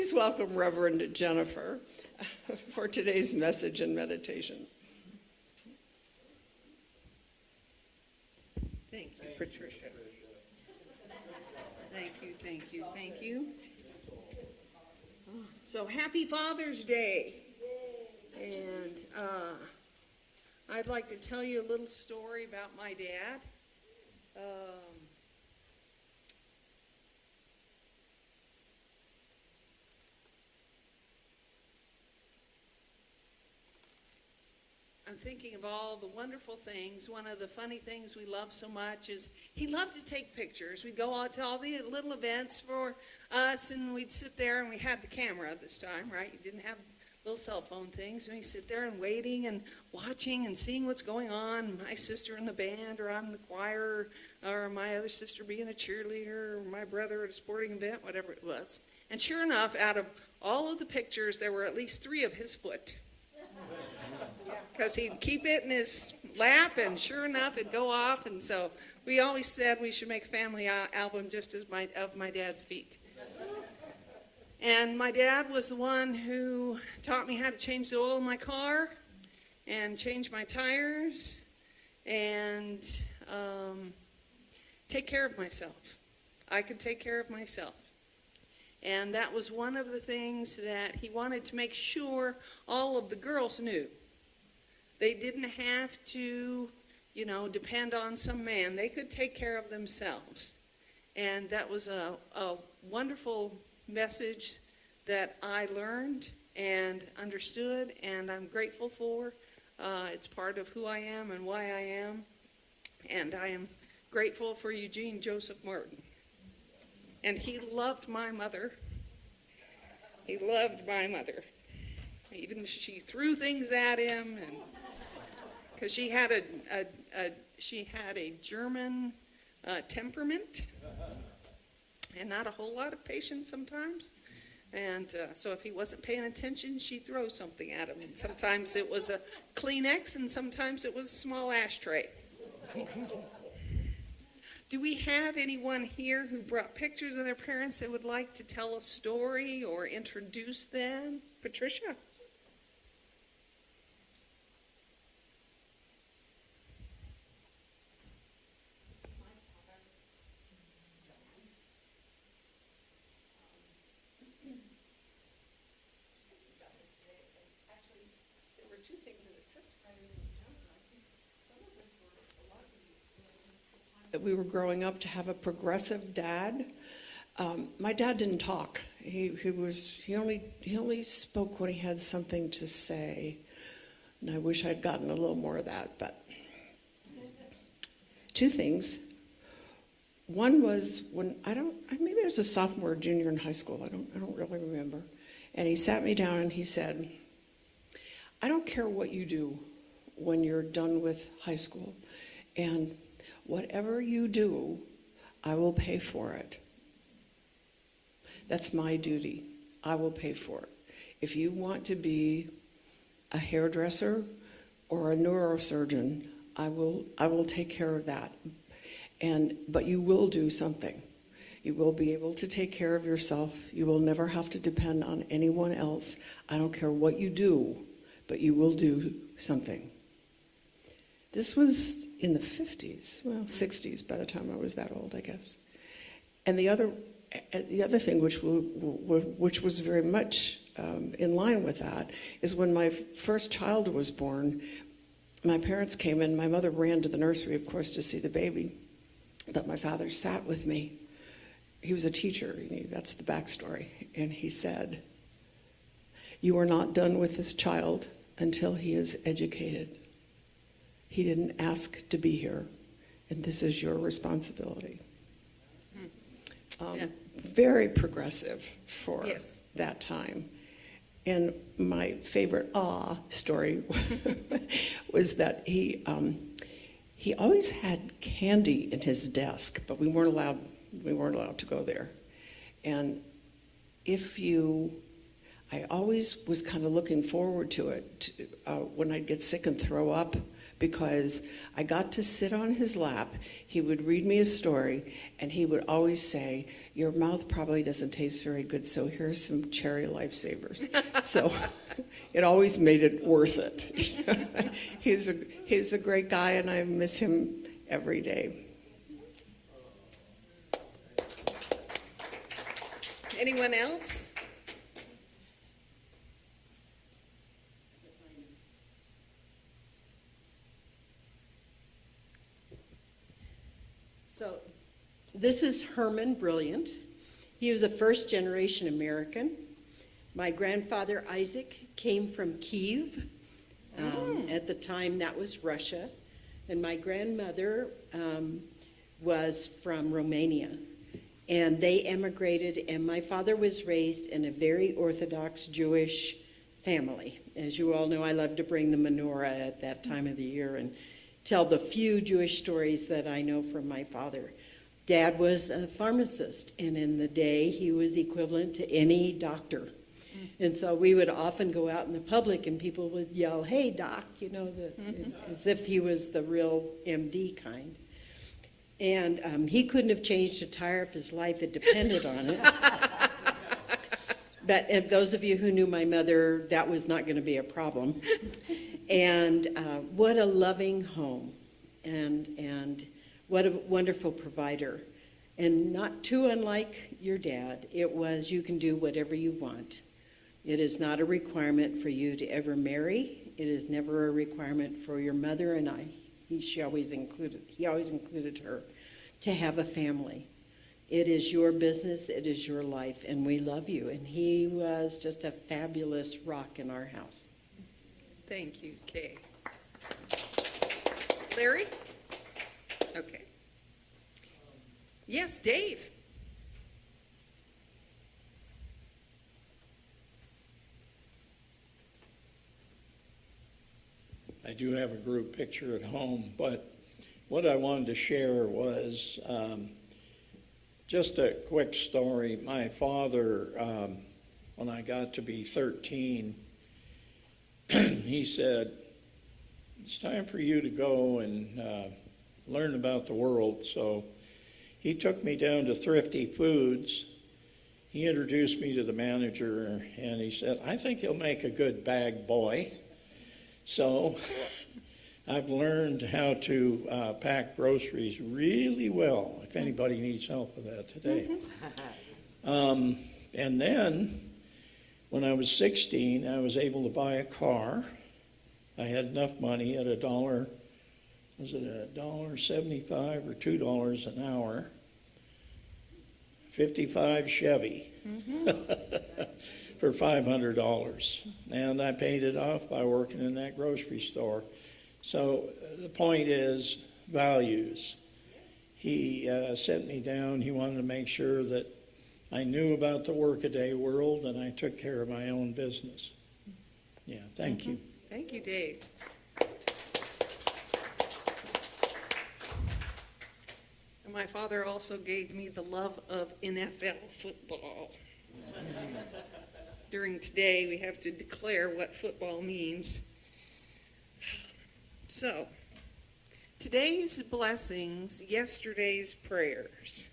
Please welcome Reverend Jennifer for today's message and meditation. Thank you, Patricia. Thank you, thank you, thank you. So happy Father's Day. And I'd like to tell you a little story about my dad. I'm thinking of all the wonderful things. One of the funny things we love so much is he loved to take pictures. We'd go out to all the little events for us, and we'd sit there, and we had the camera this time, right? You didn't have little cell phone things, and we sit there and waiting and watching and seeing what's going on. My sister in the band, or I'm in the choir, or my other sister being a cheerleader, or my brother at a sporting event, whatever it was. And sure enough, out of all of the pictures, there were at least 3 of his foot. Because he'd keep it in his lap, and sure enough, it'd go off. And so we always said we should make a family album just of my dad's feet. And my dad was the one who taught me how to change the oil in my car and change my tires and take care of myself. I could take care of myself. And that was one of the things that he wanted to make sure all of the girls knew. They didn't have to, depend on some man. They could take care of themselves. And that was a wonderful message that I learned and understood, and I'm grateful for. It's part of who I am and why I am. And I am grateful for Eugene Joseph Martin. And he loved my mother. He loved my mother. Even she threw things at him, and because she had a German temperament and not a whole lot of patience sometimes. And so if he wasn't paying attention, she'd throw something at him. And sometimes it was a Kleenex, and sometimes it was a small ashtray. Do we have anyone here who brought pictures of their parents that would like to tell a story or introduce them? Patricia? That we were growing up to have a progressive dad. My dad didn't talk. He only spoke when he had something to say. And I wish I'd gotten a little more of that. But 2 things. One was when maybe I was a sophomore or junior in high school. I don't really remember. And he sat me down and he said, "I don't care what you do when you're done with high school, and whatever you do, I will pay for it. That's my duty. I will pay for it. If you want to be a hairdresser or a neurosurgeon, I will take care of that. But you will do something. You will be able to take care of yourself. You will never have to depend on anyone else. I don't care what you do, but you will do something." This was in the 50s, 60s by the time I was that old, I guess. And the other thing, which was very much in line with that, is when my first child was born, my parents came in. My mother ran to the nursery, of course, to see the baby. But my father sat with me. He was a teacher. That's the backstory. And he said, "You are not done with this child until he is educated. He didn't ask to be here, and this is your responsibility." Very progressive for that time. And my favorite story was that he always had candy in his desk, but we weren't allowed to go there. And I always was kind of looking forward to it when I'd get sick and throw up, because I got to sit on his lap. He would read me a story, and he would always say, "Your mouth probably doesn't taste very good, so here's some cherry lifesavers." So it always made it worth it. He's a great guy, and I miss him every day. Anyone else? So this is Herman Brilliant. He was a first-generation American. My grandfather, Isaac, came from Kiev. At the time, that was Russia. And my grandmother was from Romania. And they emigrated, and my father was raised in a very Orthodox Jewish family. As you all know, I love to bring the menorah at that time of the year and tell the few Jewish stories that I know from my father. Dad was a pharmacist, and in the day, he was equivalent to any doctor. And so we would often go out in the public, and people would yell, "Hey, doc," as if he was the real MD kind. And he couldn't have changed a tire if his life had depended on it. But those of you who knew my mother, that was not going to be a problem. And what a loving home, and what a wonderful provider. And not too unlike your dad, it was you can do whatever you want. It is not a requirement for you to ever marry. It is never a requirement for your mother and I. He always included her, to have a family. It is your business, it is your life, and we love you. And he was just a fabulous rock in our house. Thank you, Kay. Larry? Okay. Yes, Dave. I do have a group picture at home, but what I wanted to share was just a quick story. My father, when I got to be 13, he said, "It's time for you to go and learn about the world." So he took me down to Thrifty Foods. He introduced me to the manager, and he said, "I think you'll make a good bag boy." So I've learned how to pack groceries really well, if anybody needs help with that today. And then when I was 16, I was able to buy a car. I had enough money at $1.75 or $2 an hour, 55 Chevy. For $500, and I paid it off by working in that grocery store. So the point is values. He sent me down. He wanted to make sure that I knew about the workaday world, and I took care of my own business. Yeah, thank you. Thank you, Dave. And my father also gave me the love of NFL football. During today, we have to declare what football means. So, today's blessings, yesterday's prayers.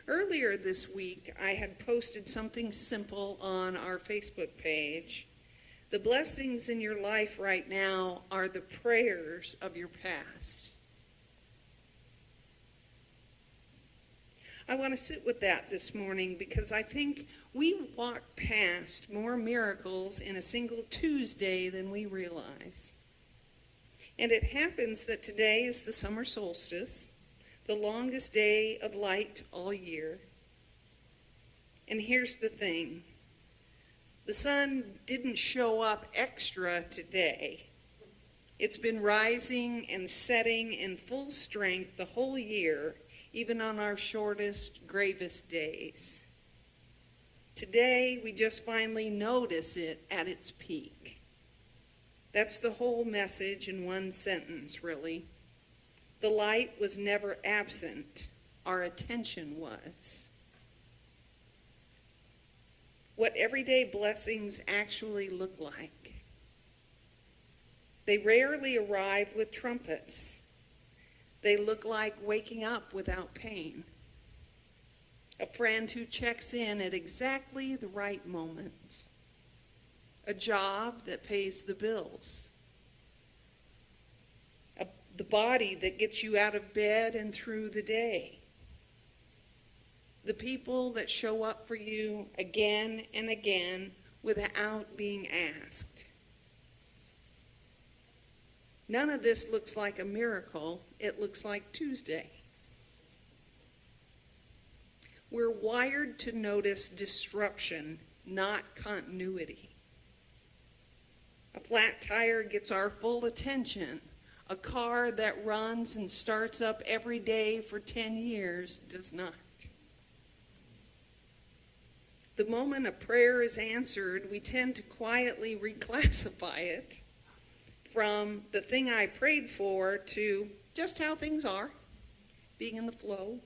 Earlier this week, I had posted something simple on our Facebook page. The blessings in your life right now are the prayers of your past. I want to sit with that this morning because I think we walk past more miracles in a single Tuesday than we realize. And it happens that today is the summer solstice, the longest day of light all year. And here's the thing. The sun didn't show up extra today. It's been rising and setting in full strength the whole year, even on our shortest, gravest days. Today, we just finally notice it at its peak. That's the whole message in one sentence, really. The light was never absent. Our attention was. What everyday blessings actually look like. They rarely arrive with trumpets. They look like waking up without pain. A friend who checks in at exactly the right moment. A job that pays the bills. The body that gets you out of bed and through the day. The people that show up for you again and again without being asked. None of this looks like a miracle. It looks like Tuesday. We're wired to notice disruption, not continuity. A flat tire gets our full attention. A car that runs and starts up every day for 10 years does not. The moment a prayer is answered, we tend to quietly reclassify it from the thing I prayed for to just how things are, being in the flow.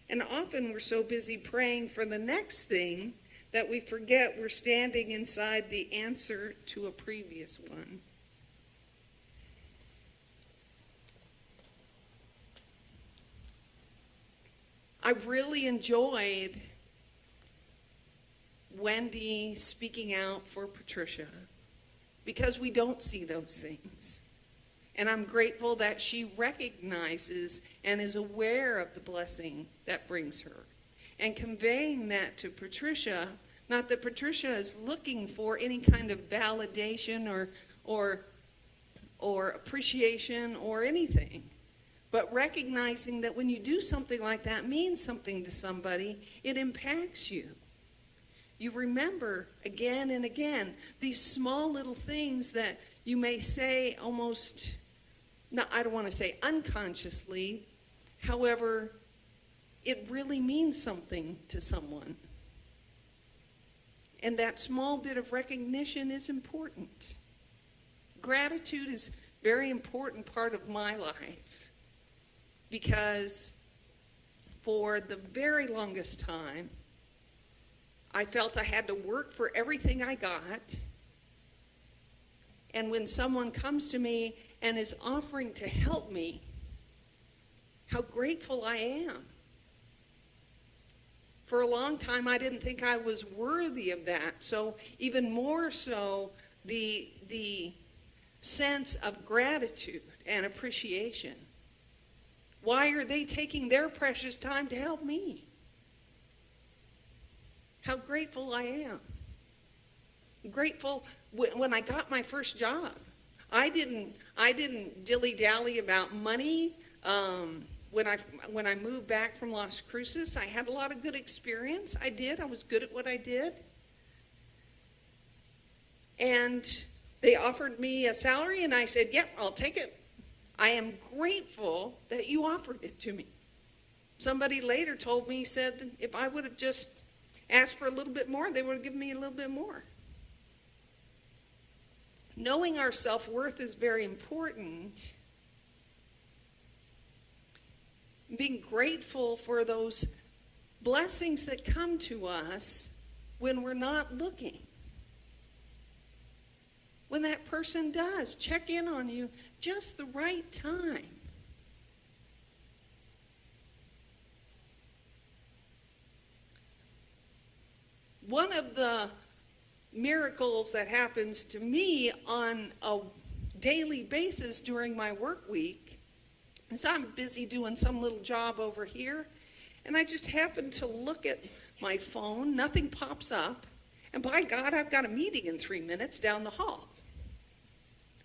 And often we're so busy praying for the next thing that we forget we're standing inside the answer to a previous one. I really enjoyed Wendy speaking out for Patricia because we don't see those things. And I'm grateful that she recognizes and is aware of the blessing that brings her. And conveying that to Patricia, not that Patricia is looking for any kind of validation or appreciation or anything, but recognizing that when you do something like that means something to somebody, it impacts you. You remember again and again these small little things that you may say almost, no, I don't want to say unconsciously, however, it really means something to someone. And that small bit of recognition is important. Gratitude is a very important part of my life. Because for the very longest time, I felt I had to work for everything I got. And when someone comes to me and is offering to help me, how grateful I am. For a long time, I didn't think I was worthy of that. So even more so, the sense of gratitude and appreciation. Why are they taking their precious time to help me? How grateful I am. I'm grateful when I got my first job. I didn't dilly-dally about money. When I moved back from Las Cruces, I had a lot of good experience. I was good at what I did. And they offered me a salary, and I said, yep, I'll take it. I am grateful that you offered it to me. Somebody later told me, said, if I would have just asked for a little bit more, they would have given me a little bit more. Knowing our self-worth is very important. Being grateful for those blessings that come to us when we're not looking. When that person does check in on you just the right time. One of the miracles that happens to me on a daily basis during my work week is I'm busy doing some little job over here, and I just happen to look at my phone, nothing pops up, and by God, I've got a meeting in 3 minutes down the hall.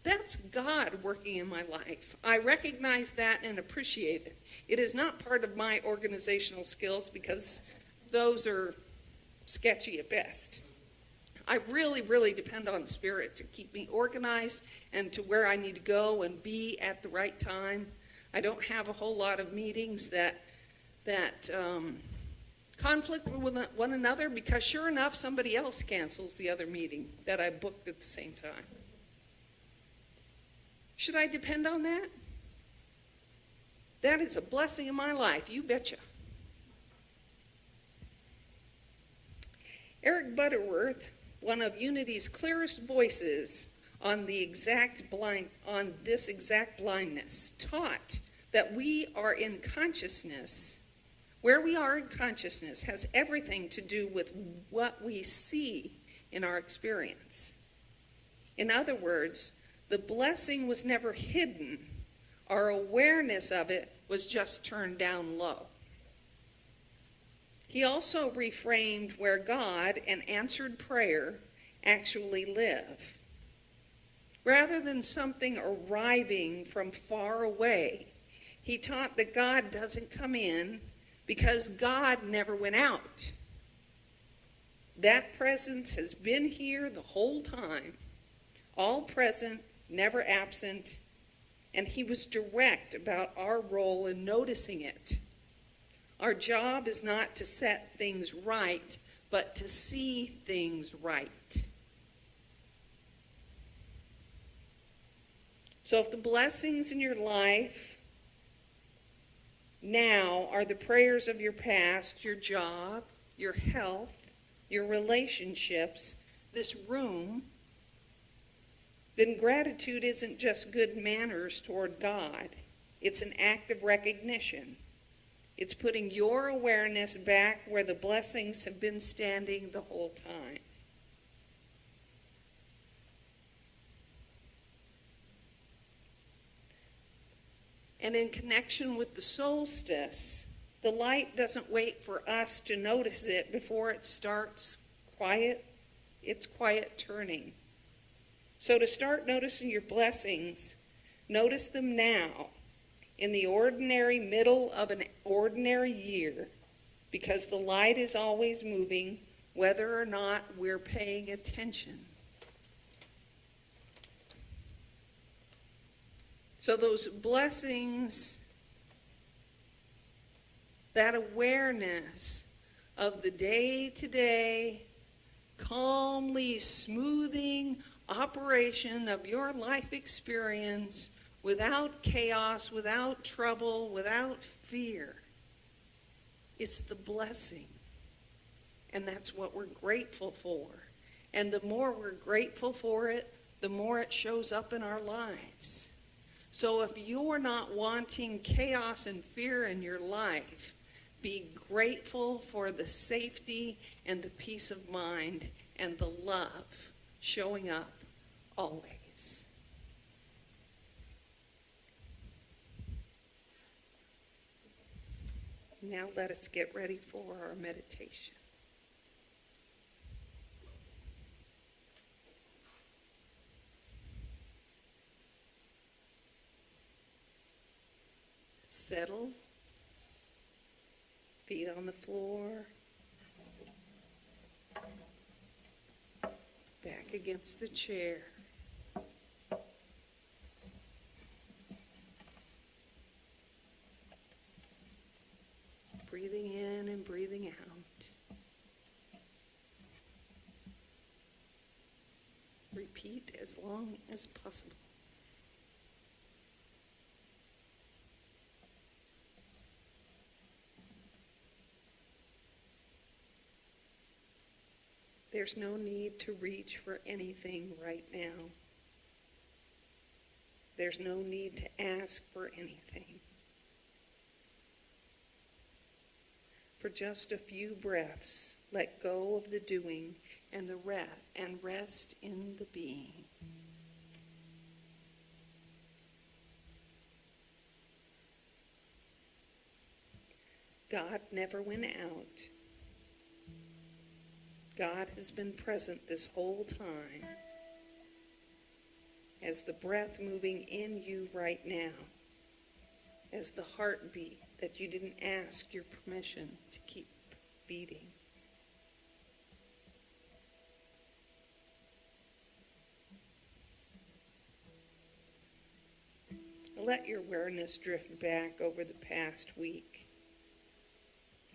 That's God working in my life. I recognize that and appreciate it. It is not part of my organizational skills because those are sketchy at best. I really, really depend on Spirit to keep me organized and to where I need to go and be at the right time. I don't have a whole lot of meetings that conflict with one another because sure enough, somebody else cancels the other meeting that I booked at the same time. Should I depend on that? That is a blessing in my life, you betcha. Eric Butterworth, one of Unity's clearest voices, on this exact blindness, taught that we are in consciousness. Where we are in consciousness has everything to do with what we see in our experience. In other words, the blessing was never hidden. Our awareness of it was just turned down low. He also reframed where God and answered prayer actually live. Rather than something arriving from far away, he taught that God doesn't come in because God never went out. That presence has been here the whole time, all present, never absent, and he was direct about our role in noticing it. Our job is not to set things right, but to see things right. So if the blessings in your life now are the prayers of your past, your job, your health, your relationships, this room, then gratitude isn't just good manners toward God. It's an act of recognition. It's putting your awareness back where the blessings have been standing the whole time. And in connection with the solstice, the light doesn't wait for us to notice it before it starts its quiet turning. So to start noticing your blessings, notice them now, in the ordinary middle of an ordinary year, because the light is always moving, whether or not we're paying attention. So those blessings, that awareness of the day-to-day, calmly smoothing operation of your life experience without chaos, without trouble, without fear, it's the blessing. And that's what we're grateful for. And the more we're grateful for it, the more it shows up in our lives. So if you're not wanting chaos and fear in your life, be grateful for the safety and the peace of mind and the love showing up always. Now let us get ready for our meditation. Settle, feet on the floor, back against the chair. Breathing in and breathing out. Repeat as long as possible. There's no need to reach for anything right now. There's no need to ask for anything. For just a few breaths, let go of the doing and rest in the being. God never went out. God has been present this whole time as the breath moving in you right now, as the heartbeat that you didn't ask your permission to keep beating. Let your awareness drift back over the past week,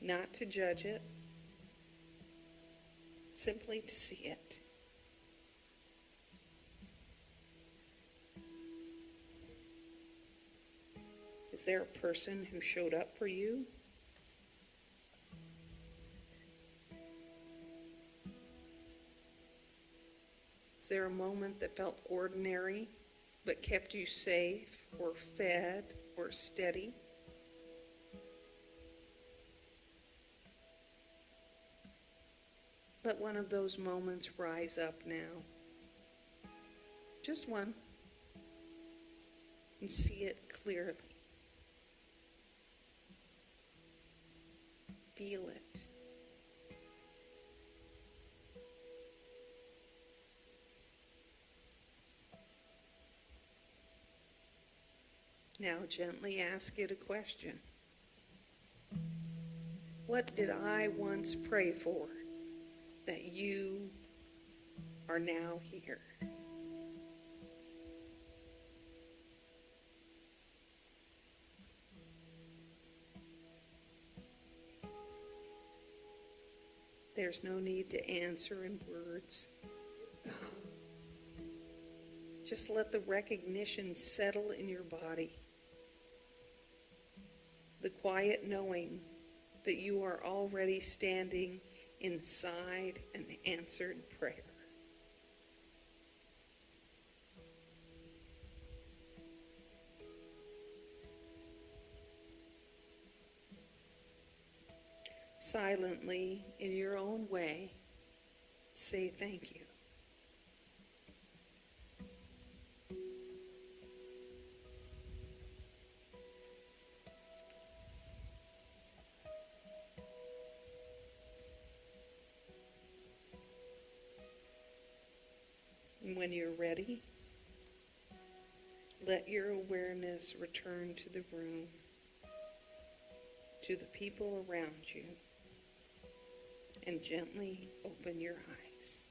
not to judge it, simply to see it. Is there a person who showed up for you? Is there a moment that felt ordinary but kept you safe or fed or steady? Let one of those moments rise up now. Just one. And see it clearly. Feel it. Now gently ask it a question. What did I once pray for that you are now here? There's no need to answer in words. Just let the recognition settle in your body. The quiet knowing that you are already standing inside an answered prayer. Silently, in your own way, say thank you. And when you're ready, let your awareness return to the room, to the people around you, and gently open your eyes.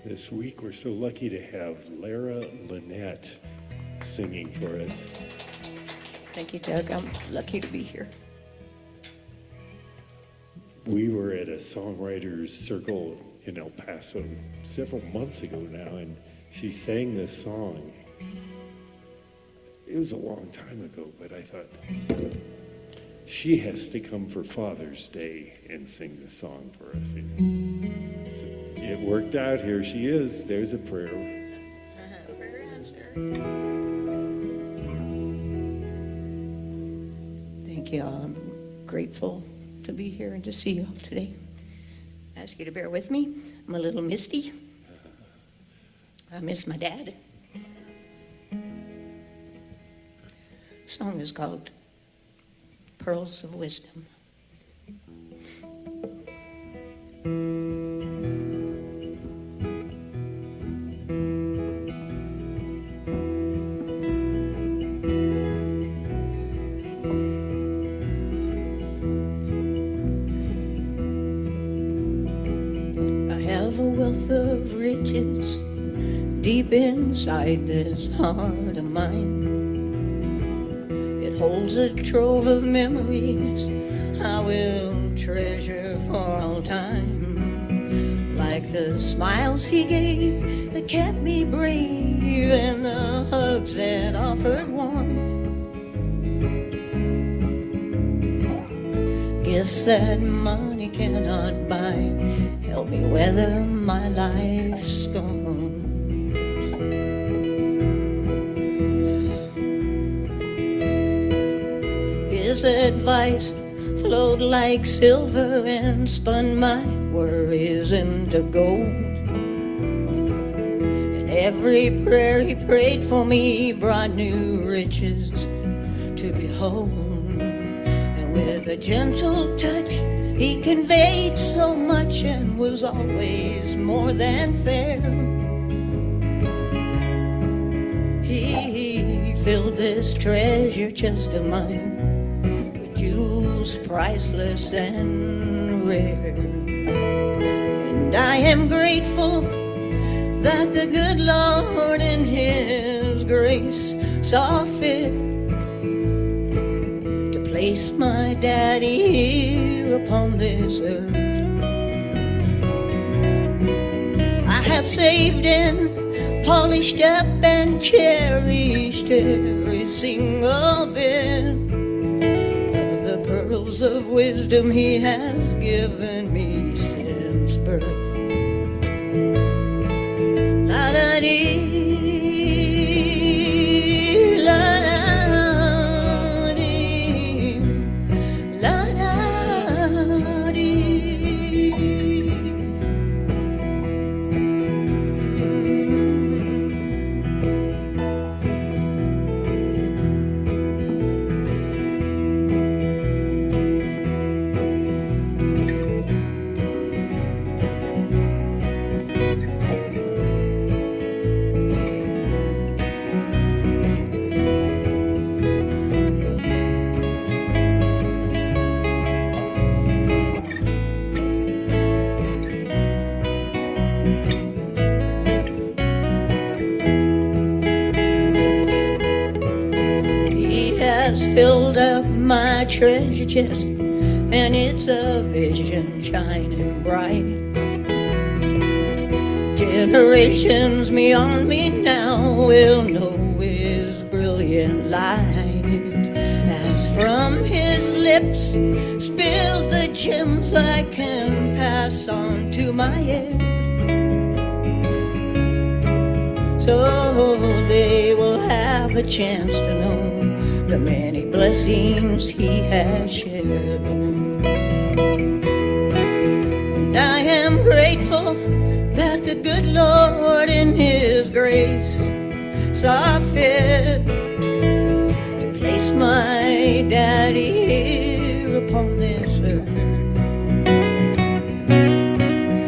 This week, we're so lucky to have Lara Linette singing for us. Thank you, Doug. I'm lucky to be here. We were at a songwriters circle in El Paso several months ago now, and she sang this song. It was a long time ago, but I thought, she has to come for Father's Day and sing the song for us. So it worked out. Here she is. There's a prayer. Prayer answered. Thank you all. I'm grateful to be here and to see you all today. I ask you to bear with me. I'm a little misty. I miss my dad. The song is called Pearls of Wisdom. I have a wealth of riches deep inside this heart of mine. It holds a trove of memories I will treasure for all time. Like the smiles he gave that kept me brave and the hugs that offered warmth. Gifts that money cannot buy help me weather my life's storm. His advice flowed like silver and spun my worries into gold. And every prayer he prayed for me brought new riches to behold. And with a gentle touch he conveyed so much and was always more than fair. He filled this treasure chest of mine, jewels most priceless and rare. And I am grateful that the good Lord in His grace saw fit to place my daddy here upon this earth. I have saved and polished up and cherished every single bit of the pearls of wisdom He has given me since birth. La da dee, la da dee, la da dee. Filled up my treasure chest, and it's a vision shining bright. Generations beyond me now will know His brilliant light, as from His lips spilled the gems I can pass on to my heirs, so they will have a chance to know the many blessings He has shared. And I am grateful that the good Lord in His grace saw fit to place my daddy here upon this earth.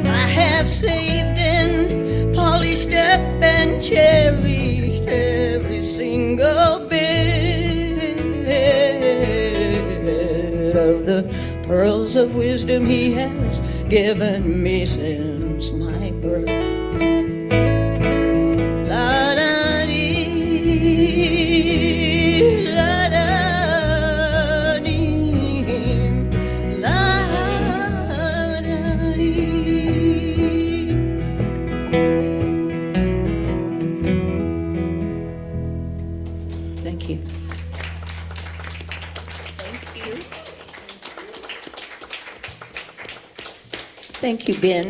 I have saved and polished up and cherished every single bit of the pearls of wisdom He has given me since my birth. La da dee, la da dee, la da dee. Thank you. Thank you, Ben.